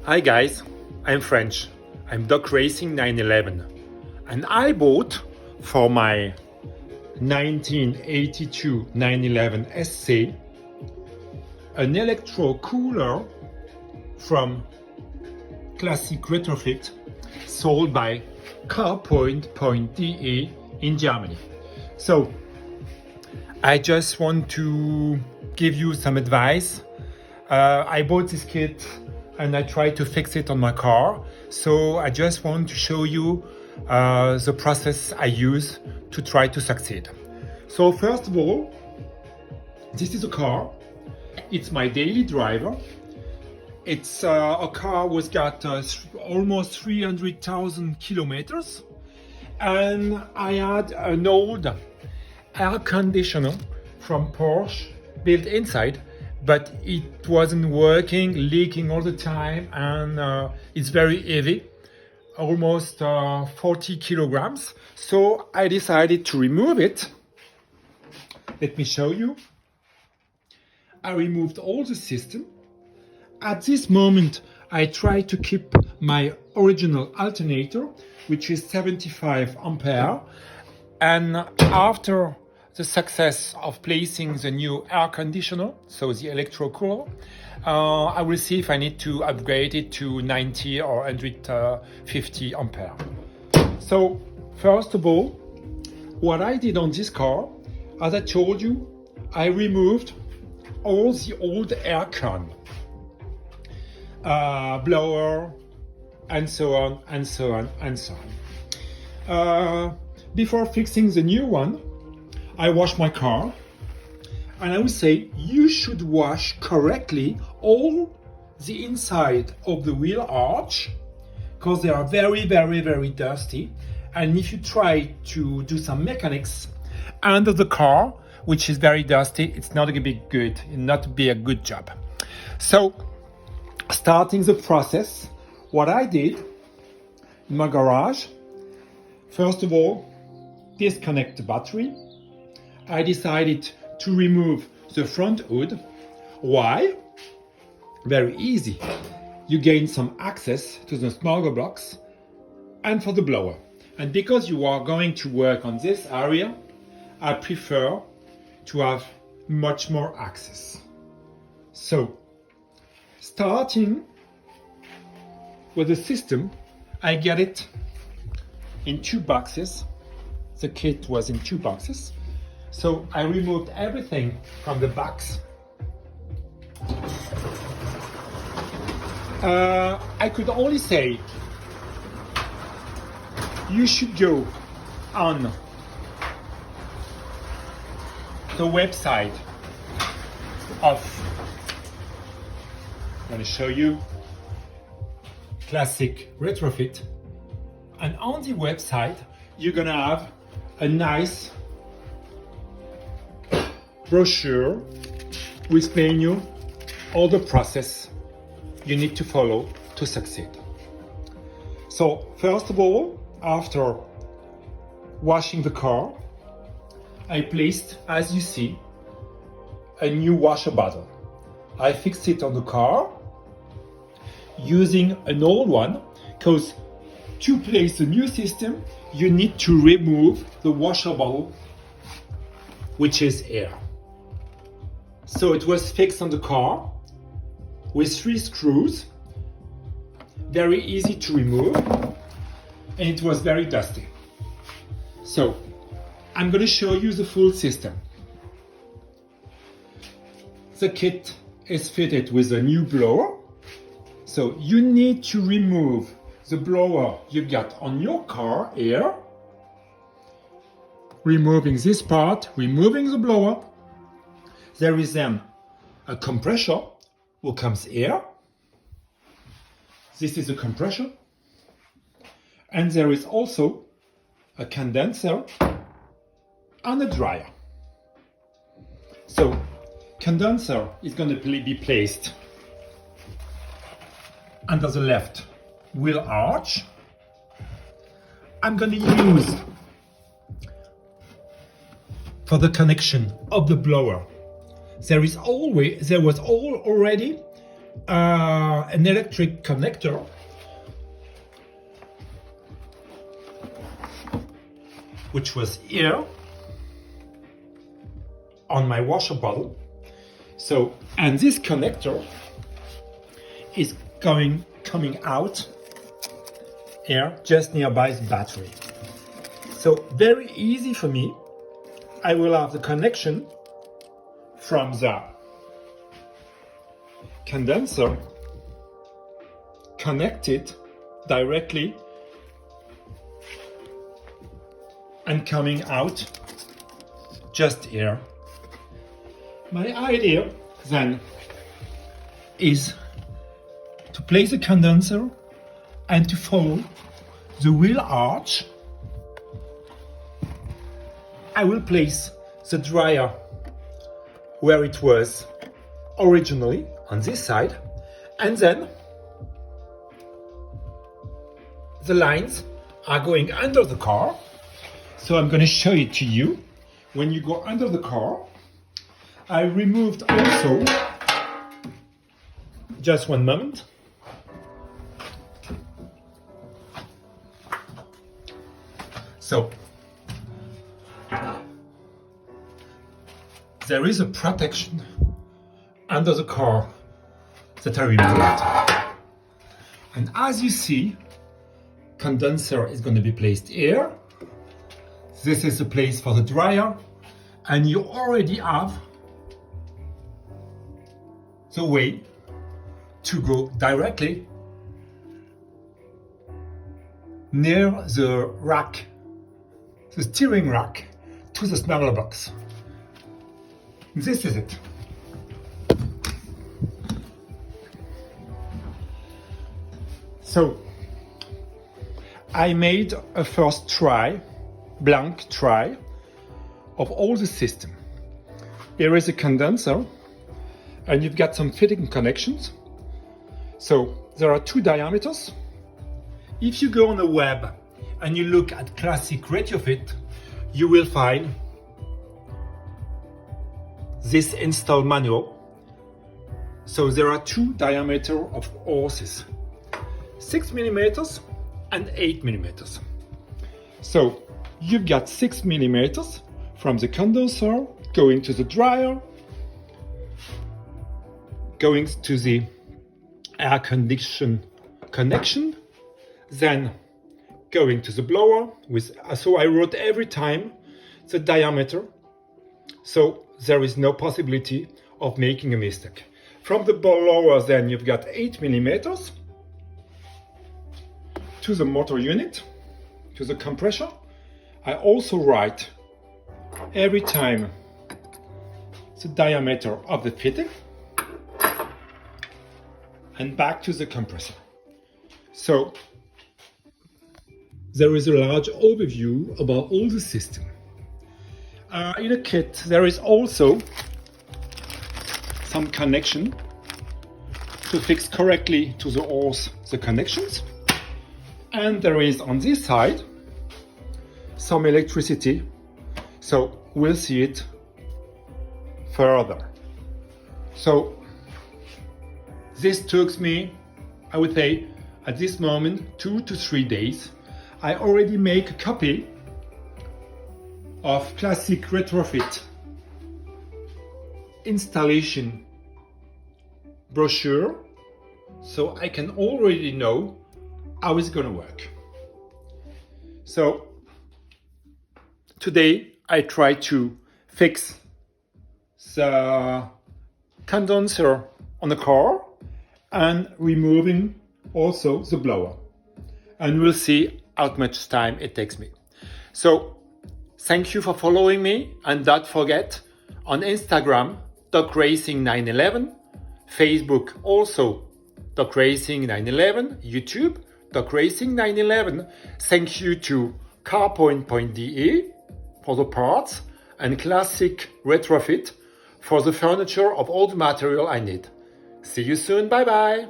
Hi guys, I'm French. I'm Doc Racing 911 and I bought for my 1982 911 SC an electro cooler from Classic Retrofit sold by carpoint.de in Germany. So I just want to give you some advice. I bought this kit and I tried to fix it on my car. So I just want to show you the process I use to try to succeed. So first of all, this is a car. It's my daily driver. It's a car with got almost 300,000 kilometers. And I had an old air conditioner from Porsche built inside, but it wasn't working, leaking all the time, and it's very heavy, almost 40 kilograms. So I decided to remove it. Let me show you. I removed all the system. At this moment, I try to keep my original alternator, which is 75 ampere. And after the success of placing the new air conditioner, so the electro cooler, I will see if I need to upgrade it to 90 or 150 ampere. So first of all, what I did on this car, as I told you, I removed all the old air con, blower, and so on, and so on, and so on. Before fixing the new one, I wash my car, and I would say you should wash correctly all the inside of the wheel arch, because they are very, very, very dusty. And if you try to do some mechanics under the car, which is very dusty, it's not going to be good, not be a good job. So, starting the process, what I did in my garage, first of all, disconnect the battery. I decided to remove the front hood. Why? Very easy. You gain some access to the smaller blocks and for the blower. And because you are going to work on this area, I prefer to have much more access. So, starting with the system, I get it in 2 boxes. The kit was in 2 boxes. So I removed everything from the box. I could only say you should go on the website of, I'm going to show you, Classic Retrofit, and on the website you're going to have a nice brochure will explain you all the process you need to follow to succeed. So first of all, after washing the car, I placed, as you see, a new washer bottle. I fixed it on the car using an old one, because to place the new system you need to remove the washer bottle, which is air. So it was fixed on the car with 3 screws, very easy to remove, and it was very dusty. So I'm going to show you the full system. The kit is fitted with a new blower, so you need to remove the blower you got on your car here, removing this part, removing the blower. There is then a compressor who comes here. This is a compressor. And there is also a condenser and a dryer. So, condenser is going to be placed under the left wheel arch. I'm going to use for the connection of the blower. There was already an electric connector which was here on my washer bottle. So, and this connector is coming out here just nearby the battery. So very easy for me. I will have the connection from the condenser connected directly and coming out just here. My idea then is to place the condenser and to follow the wheel arch. I will place the dryer where it was originally on this side, and then the lines are going under the car. So I'm going to show it to you. When you go under the car, I removed also, just one moment, so there is a protection under the car that I removed. And as you see, condenser is going to be placed here. This is the place for the dryer, and you already have the way to go directly near the rack, the steering rack, to the smaller box. This is it. So I made a first try, blank try of all the system. Here is a condenser, and you've got some fitting connections. So there are two diameters. If you go on the web and you look at classic retrofit, you will find this install manual. So there are two diameters of horses, 6 millimeters and 8 millimeters. So you've got 6 millimeters from the condenser going to the dryer, going to the air condition connection, then going to the blower with, so I wrote every time the diameter, so there is no possibility of making a mistake. From the blower then you've got 8 millimeters to the motor unit, to the compressor. I also write every time the diameter of the fitting and back to the compressor. So there is a large overview about all the system. In a kit there is also some connection to fix correctly to the hose the connections, and there is on this side some electricity, so we'll see it further. So this took me, I would say, at this moment 2 to 3 days. I already make a copy of classic retrofit installation brochure, so I can already know how it's gonna work. So today I try to fix the condenser on the car and removing also the blower, and we'll see how much time it takes me. So thank you for following me, and don't forget on Instagram DocRacing911, Facebook also DocRacing911, YouTube DocRacing911. Thank you to carpoint.de for the parts and Classic Retrofit for the furniture of all the material I need. See you soon, bye bye!